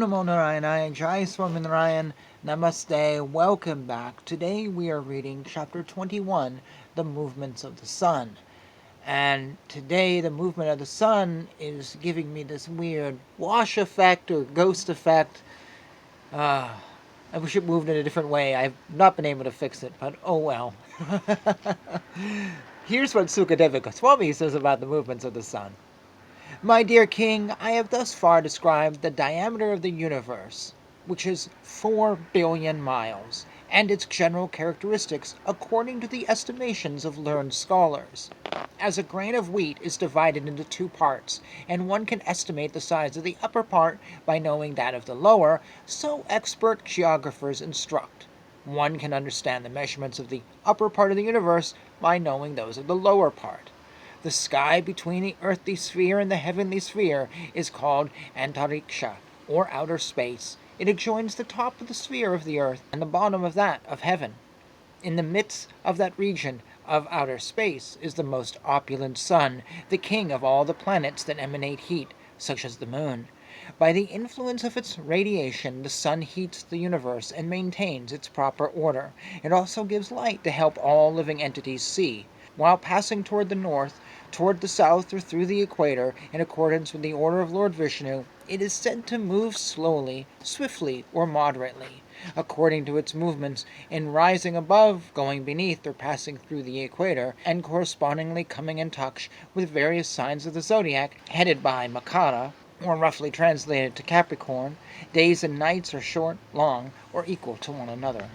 Namo Narayana, Jai Swami Narayan, Namaste, welcome back. Today we are reading chapter 21, The Movements of the Sun. And today the movement of the sun is giving me this weird wash effect or ghost effect. I wish it moved in a different way. I've not been able to fix it, but oh well. Here's what Sukadeva Goswami says about the movements of the sun. My dear king, I have thus far described the diameter of the universe, which is 4 billion miles, and its general characteristics according to the estimations of learned scholars. As a grain of wheat is divided into 2 parts, and one can estimate the size of the upper part by knowing that of the lower, so expert geographers instruct. One can understand the measurements of the upper part of the universe by knowing those of the lower part. The sky between the earthly sphere and the heavenly sphere is called Antariksha, or outer space. It adjoins the top of the sphere of the earth and the bottom of that of heaven. In the midst of that region of outer space is the most opulent sun, the king of all the planets that emanate heat, such as the moon. By the influence of its radiation, the sun heats the universe and maintains its proper order. It also gives light to help all living entities see. While passing toward the north, toward the south, or through the equator, in accordance with the order of Lord Vishnu, it is said to move slowly, swiftly, or moderately, according to its movements in rising above, going beneath, or passing through the equator, and correspondingly coming in touch with various signs of the zodiac, headed by Makara, or roughly translated to Capricorn. Days and nights are short, long, or equal to one another.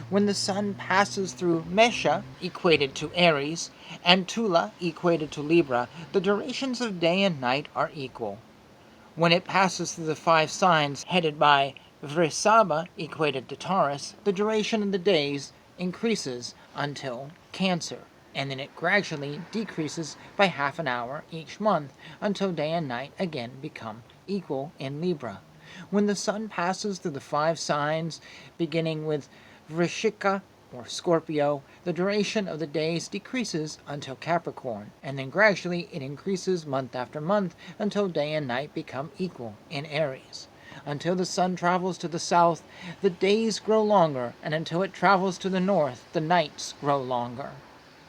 When the sun passes through Mesha, equated to Aries, and Tula, equated to Libra, the durations of day and night are equal. When it passes through the 5 signs headed by Vrisabha, equated to Taurus, the duration of the days increases until Cancer, and then it gradually decreases by half an hour each month until day and night again become equal in Libra. When the sun passes through the 5 signs, beginning with Vrishika, or Scorpio, the duration of the days decreases until Capricorn, and then gradually it increases month after month until day and night become equal in Aries. Until the sun travels to the south, the days grow longer, and until it travels to the north, the nights grow longer.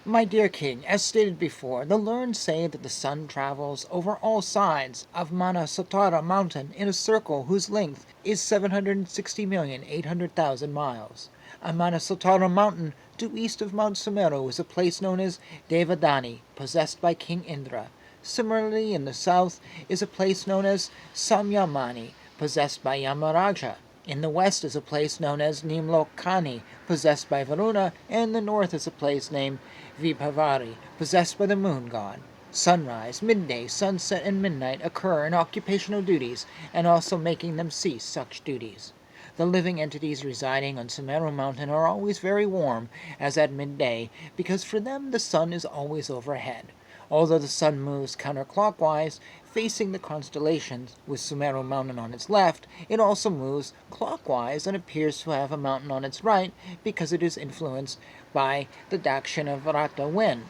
My dear king, as stated before, the learned say that the sun travels over all sides of Manasatara mountain in a circle whose length is 760,800,000 miles. On Manasatara mountain, due east of Mount Sumeru, is a place known as Devadani, possessed by King Indra. Similarly, in the south is a place known as Samyamani, possessed by Yamaraja. In the west is a place known as Nimlokani, possessed by Varuna, and in the north is a place named Vibhavari, possessed by the moon god. Sunrise, midday, sunset, and midnight occur in occupational duties, and also making them cease such duties. The living entities residing on Sumeru mountain are always very warm, as at midday, because for them the sun is always overhead. Although the sun moves counterclockwise, facing the constellations, with Sumeru mountain on its left, it also moves clockwise and appears to have a mountain on its right, because it is influenced by the Dakshina Varata wind.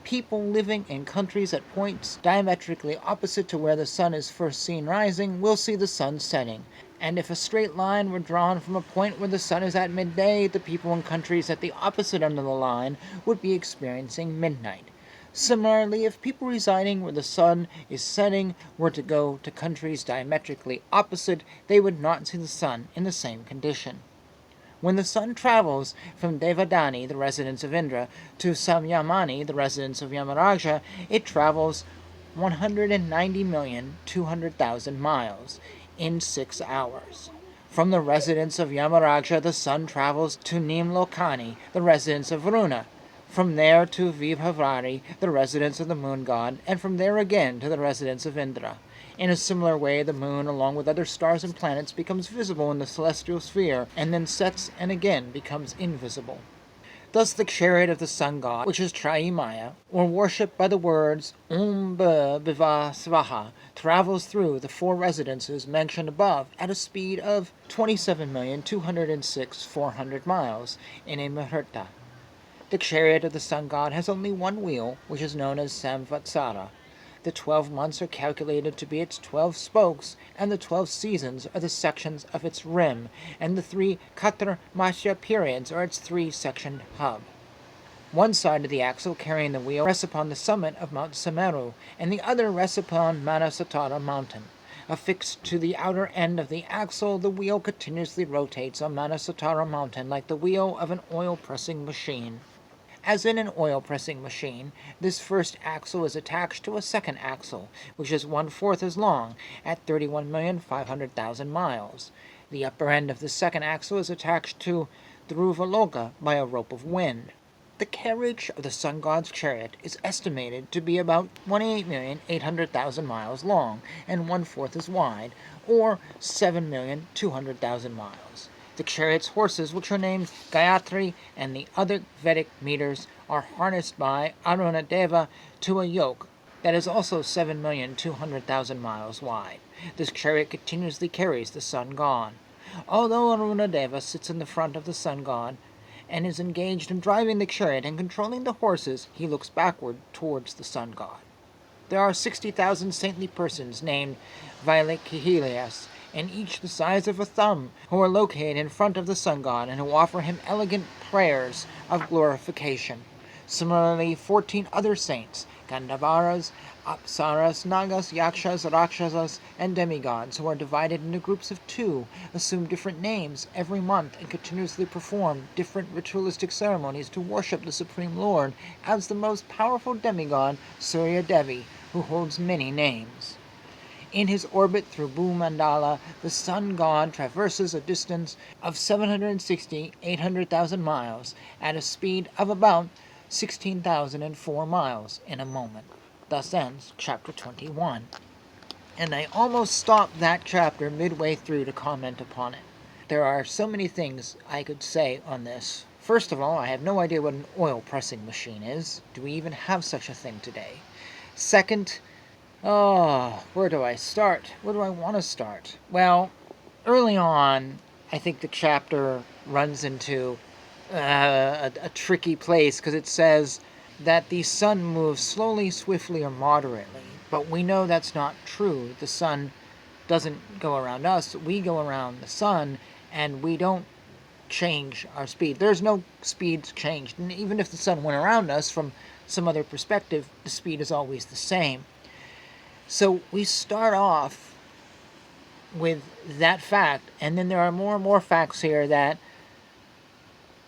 People living in countries at points diametrically opposite to where the sun is first seen rising will see the sun setting. And if a straight line were drawn from a point where the sun is at midday, the people in countries at the opposite end of the line would be experiencing midnight. Similarly, if people residing where the sun is setting were to go to countries diametrically opposite, they would not see the sun in the same condition. When the sun travels from Devadani, the residence of Indra, to Samyamani, the residence of Yamaraja, it travels 190,200,000 miles in 6 hours. From the residence of Yamaraja, the sun travels to Nimlokani, the residence of Varuna, from there to Vibhavari, the residence of the moon god, and from there again to the residence of Indra. In a similar way, the moon, along with other stars and planets, becomes visible in the celestial sphere, and then sets and again becomes invisible. Thus the chariot of the sun god, which is Traimaya, or worshipped by the words Om Bhiva Svaha, travels through the 4 residences mentioned above at a speed of 27,206,400 miles in a muhurta. The chariot of the sun god has only 1 wheel, which is known as Samvatsara. The 12 months are calculated to be its 12 spokes, and the 12 seasons are the sections of its rim, and the 3 Katra Masya periods are its 3-sectioned hub. One side of the axle carrying the wheel rests upon the summit of Mount Sumeru, and the other rests upon Manasatara mountain. Affixed to the outer end of the axle, the wheel continuously rotates on Manasatara mountain like the wheel of an oil-pressing machine. As in an oil-pressing machine, this first axle is attached to a second axle, which is 1/4 as long, at 31,500,000 miles. The upper end of the second axle is attached to Dhruvaloka by a rope of wind. The carriage of the sun god's chariot is estimated to be about 28,800,000 miles long and 1/4 as wide, or 7,200,000 miles. The chariot's horses, which are named Gayatri and the other Vedic meters, are harnessed by Arunadeva to a yoke that is also 7,200,000 miles wide. This chariot continuously carries the sun god. Although Arunadeva sits in the front of the sun god and is engaged in driving the chariot and controlling the horses, he looks backward towards the sun god. There are 60,000 saintly persons named Vailikihilias, and each the size of a thumb, who are located in front of the sun god and who offer him elegant prayers of glorification. Similarly, 14 other saints, Gandhavaras, Apsaras, Nagas, Yakshas, Rakshasas, and demigods, who are divided into groups of 2, assume different names every month and continuously perform different ritualistic ceremonies to worship the Supreme Lord as the most powerful demigod, Surya Devi, who holds many names. In his orbit through Bhumandala, the sun god traverses a distance of 760,800,000 miles at a speed of about 16,004 miles in a moment. Thus ends chapter 21. And I almost stopped that chapter midway through to comment upon it. There are so many things I could say on this. First of all, I have no idea what an oil pressing machine is. Do we even have such a thing today? Second, where do I start? Where do I want to start? Well, early on, I think the chapter runs into a tricky place because it says that the sun moves slowly, swiftly, or moderately. But we know that's not true. The sun doesn't go around us. We go around the sun, and we don't change our speed. There's no speed change. And even if the sun went around us from some other perspective, the speed is always the same. So we start off with that fact, and then there are more and more facts here that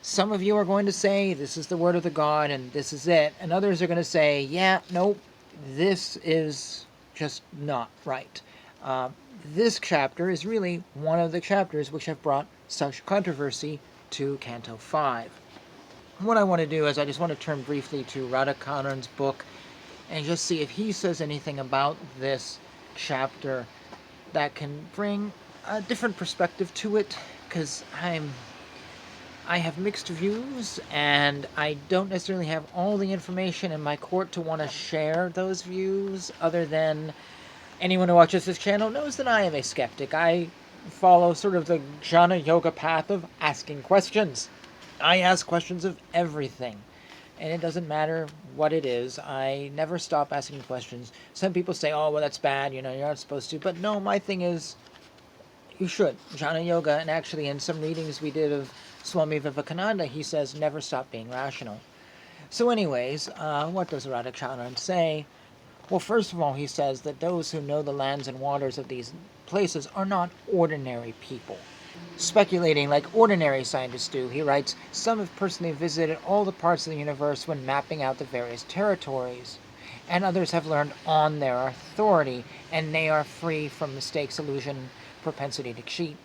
some of you are going to say, this is the word of the God, and this is it. And others are going to say, yeah, nope, this is just not right. This chapter is really one of the chapters which have brought such controversy to Canto 5. What I want to do is I just want to turn briefly to Radhakanan's book and just see if he says anything about this chapter that can bring a different perspective to it, because I have mixed views, and I don't necessarily have all the information in my court to want to share those views, other than anyone who watches this channel knows that I am a skeptic. I follow sort of the jnana yoga path of asking questions. I ask questions of everything, and it doesn't matter what it is. I never stop asking questions. Some people say, oh, well, that's bad, you're not supposed to. But no, my thing is, you should. Jnana yoga, and actually in some readings we did of Swami Vivekananda, he says, never stop being rational. So anyways, what does Radhacharan say? Well, first of all, he says that those who know the lands and waters of these places are not ordinary people. Speculating like ordinary scientists do, he writes, some have personally visited all the parts of the universe when mapping out the various territories, and others have learned on their authority, and they are free from mistakes, illusion, propensity to cheat.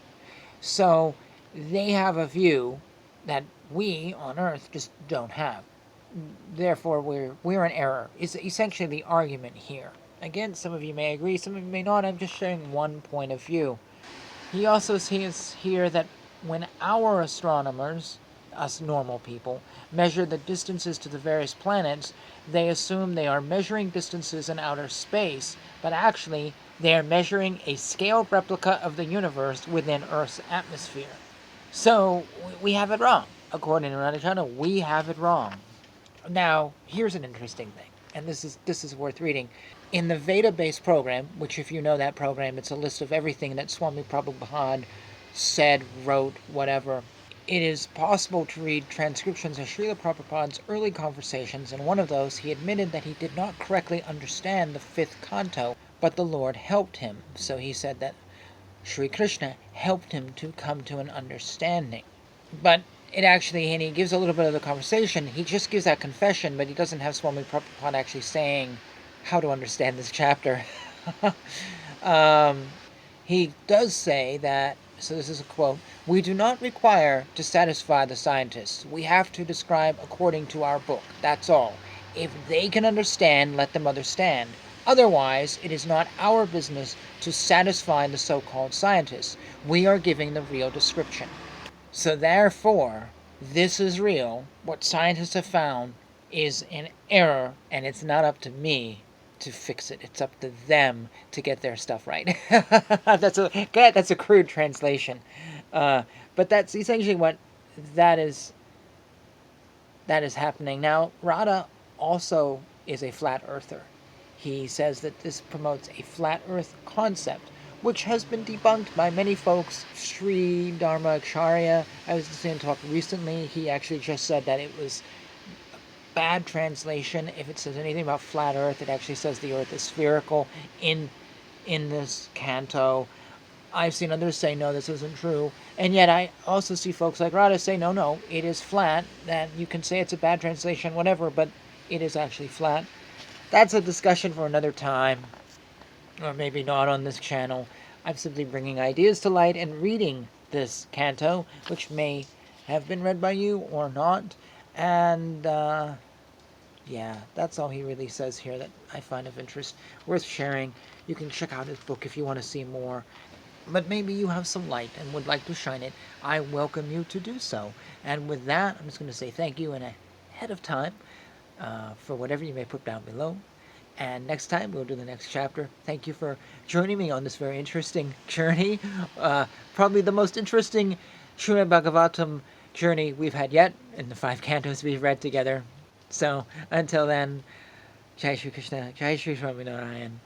So they have a view that we on Earth just don't have. Therefore, we're in error, is essentially the argument here. Again, some of you may agree, some of you may not. I'm just sharing one point of view. He also says here that when our astronomers, us normal people, measure the distances to the various planets, they assume they are measuring distances in outer space, but actually they are measuring a scaled replica of the universe within Earth's atmosphere. So we have it wrong. According to Radhachandra, we have it wrong. Now, here's an interesting thing. and this is worth reading. In the Veda-based program, which if you know that program, it's a list of everything that Swami Prabhupada said, wrote, whatever. It is possible to read transcriptions of Srila Prabhupada's early conversations. In one of those, he admitted that he did not correctly understand the 5th canto, but the Lord helped him. So he said that Sri Krishna helped him to come to an understanding. But it actually, and he gives a little bit of the conversation, he just gives that confession, but he doesn't have Swami Prabhupada actually saying how to understand this chapter. He does say that, so this is a quote, "We do not require to satisfy the scientists. We have to describe according to our book. That's all. If they can understand, let them understand. Otherwise, it is not our business to satisfy the so-called scientists. We are giving the real description. So therefore, this is real. What scientists have found is an error, and it's not up to me to fix it. It's up to them to get their stuff right." That's a crude translation, but that's essentially what that is happening now. Radha also is a flat earther. He says that this promotes a flat earth concept, which has been debunked by many folks. Sri Dharma Acharya, I was listening to talk recently, he actually just said that it was bad translation. If it says anything about flat earth, it actually says the earth is spherical in this canto. I've seen others say no, this isn't true, and yet I also see folks like Radha say no, it is flat. That you can say it's a bad translation, whatever, but it is actually flat. That's a discussion for another time, or maybe not on this channel. I'm simply bringing ideas to light and reading this canto, which may have been read by you or not. And yeah, that's all he really says here that I find of interest, worth sharing. You can check out his book if you want to see more. But maybe you have some light and would like to shine it. I welcome you to do so. And with that, I'm just going to say thank you in ahead of time for whatever you may put down below. And next time, we'll do the next chapter. Thank you for joining me on this very interesting journey. Probably the most interesting Srimad Bhagavatam journey we've had yet in the 5 cantos we've read together. So, until then, Jai Shri Krishna, Jai Shri Swami Narayan.